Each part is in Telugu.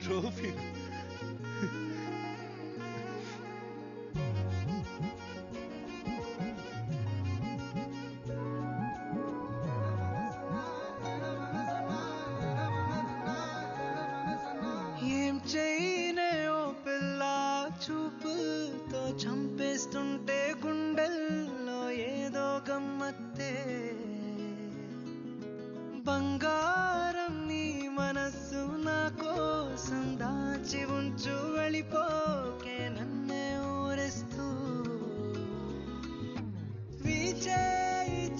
ట్రోఫీ. ఏం చేయనే ఓ పిల్ల చూపుతో చంపేస్తుంటే గుండెల్లో ఏదో గమ్మత్తే. బంగారం నీ మనస్సు నా కోసం దాచి ఉంచు, వెళ్ళిపోకే నన్నే ఊరిస్తూ. వీచే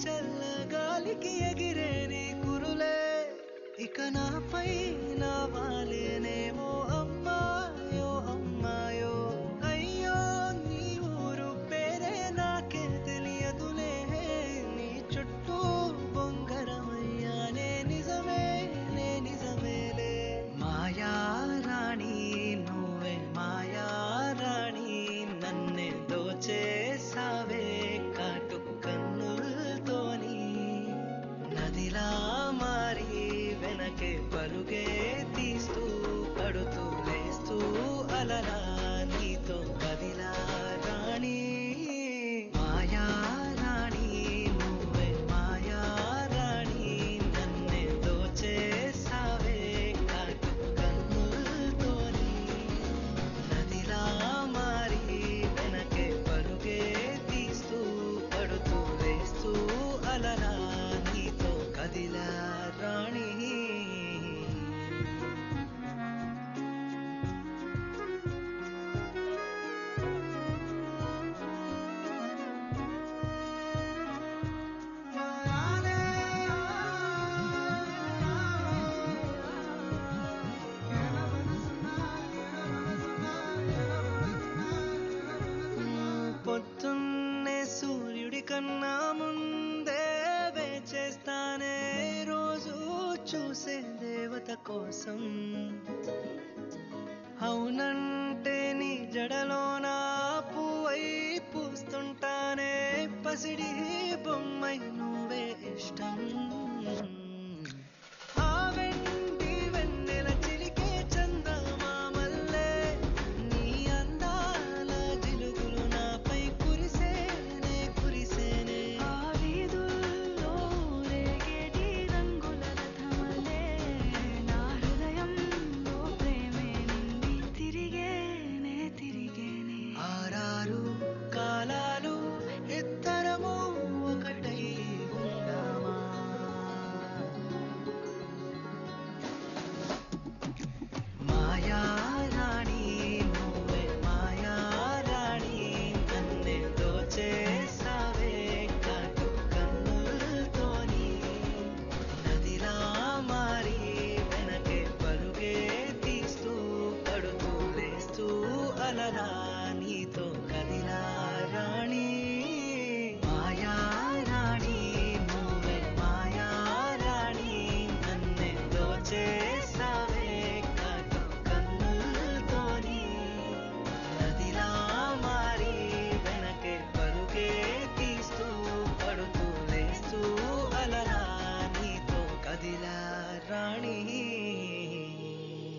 చల్లగాలికి ఎగిరే నీ కురులే ఇక నాపై నా వాలేనేమో. అమ్మాయో అమ్మాయో అయ్యో నీ ఊరు పేరే నాకే తెలియదులే. నీ చుట్టూ బొంగరమయ్యానే నిజమేలే. మాయా రాణి నువ్వే మాయా రాణి, నన్నే దోచేసావే కాటు కన్నులతోని. నదిలా మారి వెనకే పలుగే తీస్తూ, పడుతూ లేస్తూ అలలా నీతో కదిలా రాణి. మాయా రాణి నువ్వే మాయా రాణి, నన్నే దోచేసావే కాటు కన్నులతోని. నదిలా మారి వెనకే పలుగే తీస్తూ, పడుతూ లేస్తూ అలలా నీతో కదిలా రాణి. పొద్దున్నే సూర్యుడి కన్నా ముందే వేచేస్తానే రోజు చూసే దేవత కోసం. అవునంటే నీ జడలో నా పువ్వై పూస్తుంటానే, పసిడి బొమ్మై నువ్వే ఇష్టం.